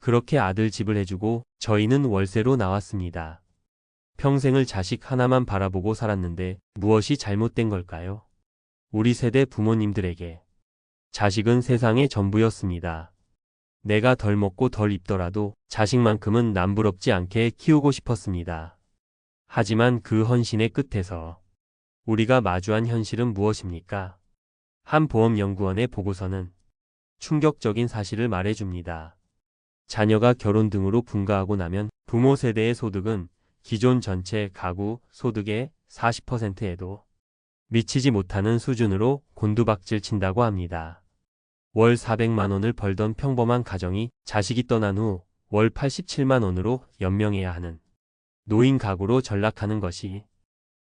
그렇게 아들 집을 해주고 저희는 월세로 나왔습니다. 평생을 자식 하나만 바라보고 살았는데 무엇이 잘못된 걸까요? 우리 세대 부모님들에게 자식은 세상의 전부였습니다. 내가 덜 먹고 덜 입더라도 자식만큼은 남부럽지 않게 키우고 싶었습니다. 하지만 그 헌신의 끝에서 우리가 마주한 현실은 무엇입니까? 한 보험연구원의 보고서는 충격적인 사실을 말해줍니다. 자녀가 결혼 등으로 분가하고 나면 부모 세대의 소득은 기존 전체 가구 소득의 40%에도 미치지 못하는 수준으로 곤두박질 친다고 합니다. 월 400만 원을 벌던 평범한 가정이 자식이 떠난 후 월 87만 원으로 연명해야 하는 노인 가구로 전락하는 것이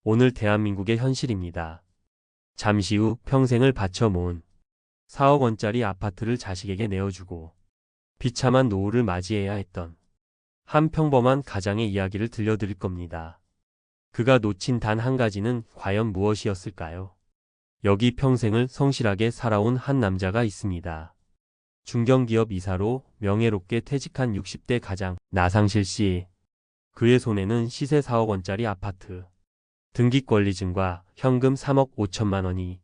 오늘 대한민국의 현실입니다. 잠시 후 평생을 바쳐 모은 4억 원짜리 아파트를 자식에게 내어주고 비참한 노후를 맞이해야 했던 한 평범한 가장의 이야기를 들려드릴 겁니다. 그가 놓친 단 한 가지는 과연 무엇이었을까요? 여기 평생을 성실하게 살아온 한 남자가 있습니다. 중견기업 이사로 명예롭게 퇴직한 60대 가장 나상실 씨. 그의 손에는 시세 4억 원짜리 아파트, 등기권리증과 현금 3억 5천만 원이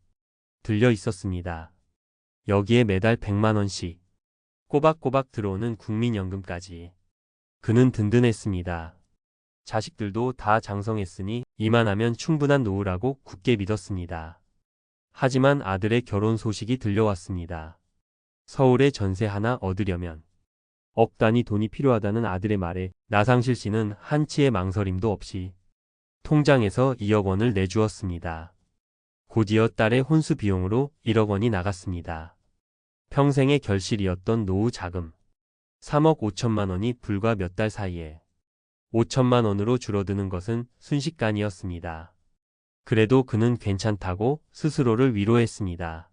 들려 있었습니다. 여기에 매달 100만 원씩 꼬박꼬박 들어오는 국민연금까지. 그는 든든했습니다. 자식들도 다 장성했으니 이만하면 충분한 노후라고 굳게 믿었습니다. 하지만 아들의 결혼 소식이 들려왔습니다. 서울에 전세 하나 얻으려면 억 단위 돈이 필요하다는 아들의 말에 나상실 씨는 한치의 망설임도 없이 통장에서 2억 원을 내주었습니다. 곧이어 딸의 혼수 비용으로 1억 원이 나갔습니다. 평생의 결실이었던 노후 자금 3억 5천만 원이 불과 몇 달 사이에 5천만 원으로 줄어드는 것은 순식간이었습니다. 그래도 그는 괜찮다고 스스로를 위로했습니다.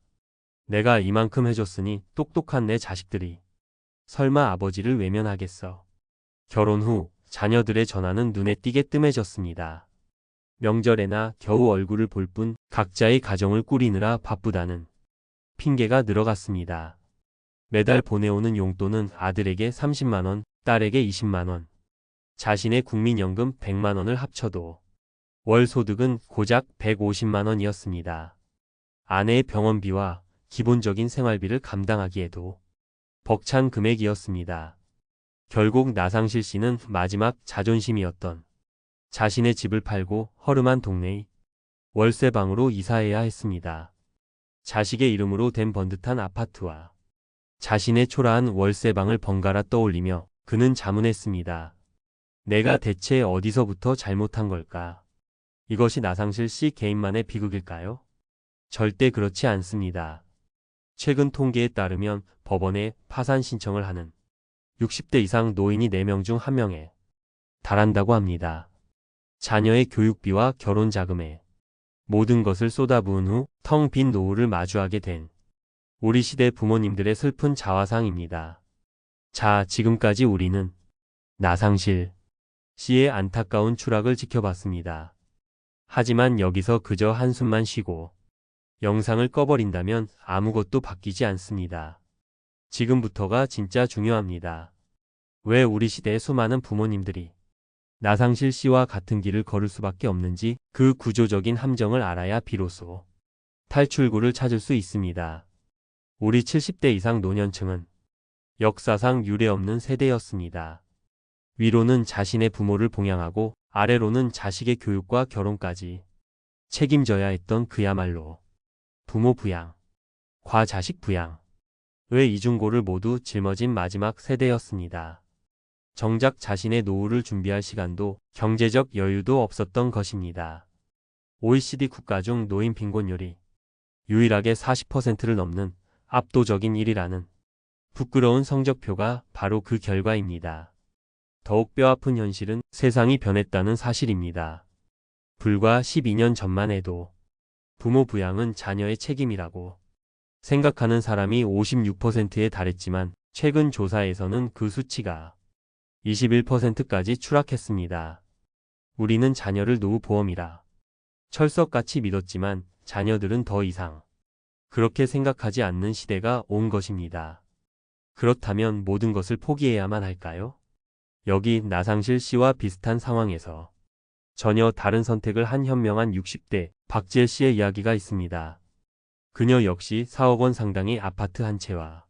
내가 이만큼 해줬으니 똑똑한 내 자식들이 설마 아버지를 외면하겠어. 결혼 후 자녀들의 전화는 눈에 띄게 뜸해졌습니다. 명절에나 겨우 얼굴을 볼 뿐 각자의 가정을 꾸리느라 바쁘다는 핑계가 늘어갔습니다. 매달 보내오는 용돈은 아들에게 30만 원, 딸에게 20만 원, 자신의 국민연금 100만 원을 합쳐도 월 소득은 고작 150만 원이었습니다. 아내의 병원비와 기본적인 생활비를 감당하기에도 벅찬 금액이었습니다. 결국 나상실 씨는 마지막 자존심이었던 자신의 집을 팔고 허름한 동네의 월세방으로 이사해야 했습니다. 자식의 이름으로 된 번듯한 아파트와 자신의 초라한 월세방을 번갈아 떠올리며 그는 자문했습니다. 내가 대체 어디서부터 잘못한 걸까? 이것이 나상실 씨 개인만의 비극일까요? 절대 그렇지 않습니다. 최근 통계에 따르면 법원에 파산 신청을 하는 60대 이상 노인이 4명 중 1명에 달한다고 합니다. 자녀의 교육비와 결혼 자금에 모든 것을 쏟아부은 후 텅 빈 노후를 마주하게 된 우리 시대 부모님들의 슬픈 자화상입니다. 자, 지금까지 우리는 나상실 씨의 안타까운 추락을 지켜봤습니다. 하지만 여기서 그저 한숨만 쉬고 영상을 꺼버린다면 아무것도 바뀌지 않습니다. 지금부터가 진짜 중요합니다. 왜 우리 시대의 수많은 부모님들이 나상실 씨와 같은 길을 걸을 수밖에 없는지 그 구조적인 함정을 알아야 비로소 탈출구를 찾을 수 있습니다. 우리 70대 이상 노년층은 역사상 유례없는 세대였습니다. 위로는 자신의 부모를 봉양하고 아래로는 자식의 교육과 결혼까지 책임져야 했던 그야말로 부모 부양, 과자식 부양의 이중고를 모두 짊어진 마지막 세대였습니다. 정작 자신의 노후를 준비할 시간도 경제적 여유도 없었던 것입니다. OECD 국가 중 노인 빈곤율이 유일하게 40%를 넘는 압도적인 1위라는 부끄러운 성적표가 바로 그 결과입니다. 더욱 뼈아픈 현실은 세상이 변했다는 사실입니다. 불과 12년 전만 해도 부모 부양은 자녀의 책임이라고 생각하는 사람이 56%에 달했지만 최근 조사에서는 그 수치가 21%까지 추락했습니다. 우리는 자녀를 노후보험이라 철석같이 믿었지만 자녀들은 더 이상 그렇게 생각하지 않는 시대가 온 것입니다. 그렇다면 모든 것을 포기해야만 할까요? 여기 나상실 씨와 비슷한 상황에서 전혀 다른 선택을 한 현명한 60대 박지혜 씨의 이야기가 있습니다. 그녀 역시 4억 원 상당의 아파트 한 채와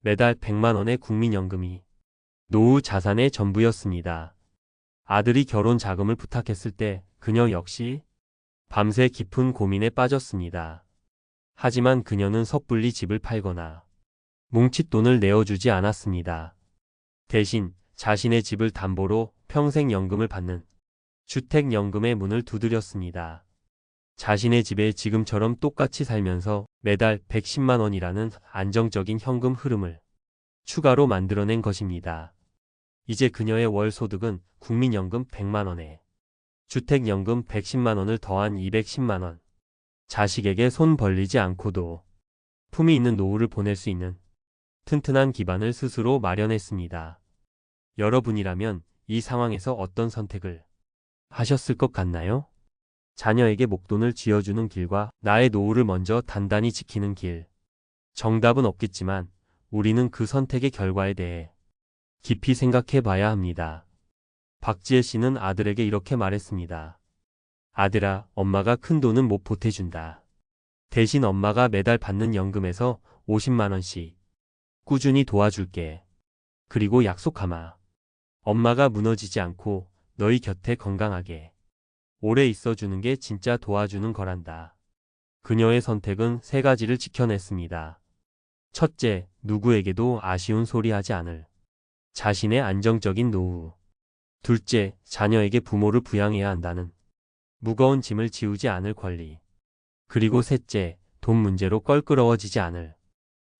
매달 100만 원의 국민연금이 노후 자산의 전부였습니다. 아들이 결혼 자금을 부탁했을 때 그녀 역시 밤새 깊은 고민에 빠졌습니다. 하지만 그녀는 섣불리 집을 팔거나 뭉칫돈을 내어주지 않았습니다. 대신 자신의 집을 담보로 평생연금을 받는 주택연금의 문을 두드렸습니다. 자신의 집에 지금처럼 똑같이 살면서 매달 110만 원이라는 안정적인 현금 흐름을 추가로 만들어낸 것입니다. 이제 그녀의 월 소득은 국민연금 100만 원에 주택연금 110만 원을 더한 210만 원. 자식에게 손 벌리지 않고도 품위 있는 노후를 보낼 수 있는 튼튼한 기반을 스스로 마련했습니다. 여러분이라면 이 상황에서 어떤 선택을 하셨을 것 같나요? 자녀에게 목돈을 쥐어주는 길과 나의 노후를 먼저 단단히 지키는 길. 정답은 없겠지만 우리는 그 선택의 결과에 대해 깊이 생각해 봐야 합니다. 박지혜 씨는 아들에게 이렇게 말했습니다. 아들아, 엄마가 큰 돈은 못 보태준다. 대신 엄마가 매달 받는 연금에서 50만 원씩 꾸준히 도와줄게. 그리고 약속하마. 엄마가 무너지지 않고 너희 곁에 건강하게 오래 있어주는 게 진짜 도와주는 거란다. 그녀의 선택은 세 가지를 지켜냈습니다. 첫째, 누구에게도 아쉬운 소리 하지 않을 자신의 안정적인 노후. 둘째, 자녀에게 부모를 부양해야 한다는 무거운 짐을 지우지 않을 권리. 그리고 셋째, 돈 문제로 껄끄러워지지 않을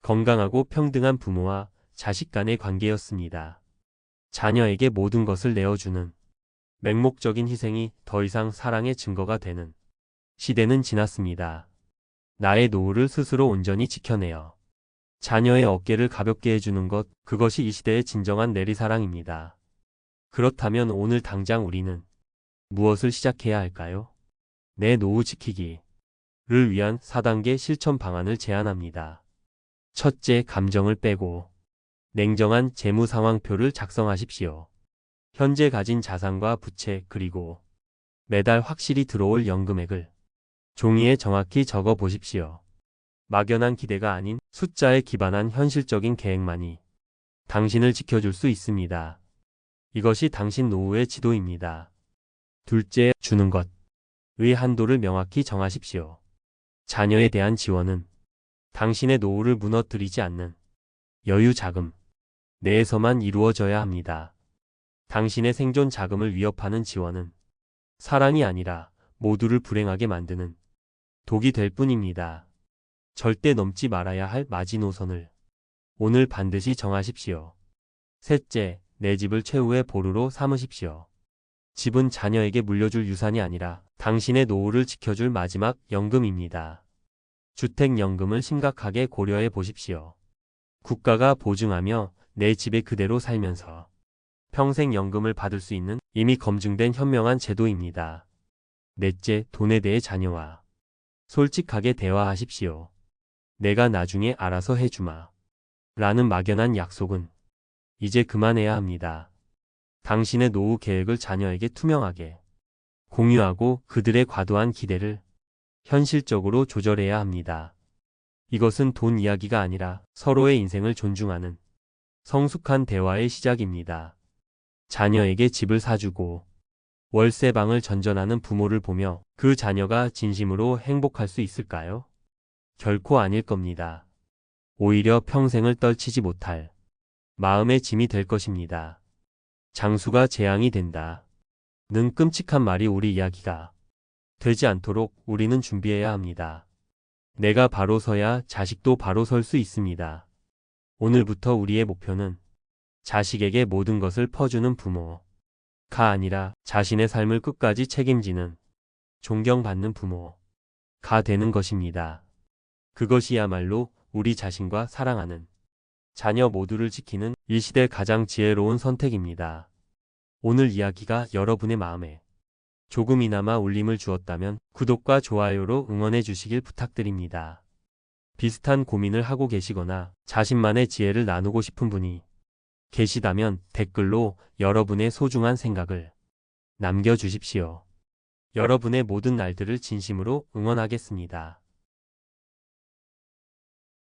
건강하고 평등한 부모와 자식 간의 관계였습니다. 자녀에게 모든 것을 내어주는 맹목적인 희생이 더 이상 사랑의 증거가 되는 시대는 지났습니다. 나의 노후를 스스로 온전히 지켜내어 자녀의 어깨를 가볍게 해주는 것, 그것이 이 시대의 진정한 내리사랑입니다. 그렇다면 오늘 당장 우리는 무엇을 시작해야 할까요? 내 노후 지키기를 위한 4단계 실천 방안을 제안합니다. 첫째, 감정을 빼고 냉정한 재무 상황표를 작성하십시오. 현재 가진 자산과 부채 그리고 매달 확실히 들어올 연금액을 종이에 정확히 적어 보십시오. 막연한 기대가 아닌 숫자에 기반한 현실적인 계획만이 당신을 지켜줄 수 있습니다. 이것이 당신 노후의 지도입니다. 둘째, 주는 것의 한도를 명확히 정하십시오. 자녀에 대한 지원은 당신의 노후를 무너뜨리지 않는 여유 자금 내에서만 이루어져야 합니다. 당신의 생존 자금을 위협하는 지원은 사랑이 아니라 모두를 불행하게 만드는 독이 될 뿐입니다. 절대 넘지 말아야 할 마지노선을 오늘 반드시 정하십시오. 셋째, 내 집을 최후의 보루로 삼으십시오. 집은 자녀에게 물려줄 유산이 아니라 당신의 노후를 지켜줄 마지막 연금입니다. 주택연금을 심각하게 고려해 보십시오. 국가가 보증하며 내 집에 그대로 살면서 평생 연금을 받을 수 있는 이미 검증된 현명한 제도입니다. 넷째, 돈에 대해 자녀와 솔직하게 대화하십시오. 내가 나중에 알아서 해주마. 라는 막연한 약속은 이제 그만해야 합니다. 당신의 노후 계획을 자녀에게 투명하게 공유하고 그들의 과도한 기대를 현실적으로 조절해야 합니다. 이것은 돈 이야기가 아니라 서로의 인생을 존중하는 성숙한 대화의 시작입니다. 자녀에게 집을 사주고 월세방을 전전하는 부모를 보며 그 자녀가 진심으로 행복할 수 있을까요? 결코 아닐 겁니다. 오히려 평생을 떨치지 못할 마음의 짐이 될 것입니다. 장수가 재앙이 된다. 는 끔찍한 말이 우리 이야기가 되지 않도록 우리는 준비해야 합니다. 내가 바로 서야 자식도 바로 설 수 있습니다. 오늘부터 우리의 목표는 자식에게 모든 것을 퍼주는 부모가 아니라 자신의 삶을 끝까지 책임지는 존경받는 부모가 되는 것입니다. 그것이야말로 우리 자신과 사랑하는 자녀 모두를 지키는 이 시대 가장 지혜로운 선택입니다. 오늘 이야기가 여러분의 마음에 조금이나마 울림을 주었다면 구독과 좋아요로 응원해 주시길 부탁드립니다. 비슷한 고민을 하고 계시거나 자신만의 지혜를 나누고 싶은 분이 계시다면 댓글로 여러분의 소중한 생각을 남겨주십시오. 여러분의 모든 날들을 진심으로 응원하겠습니다.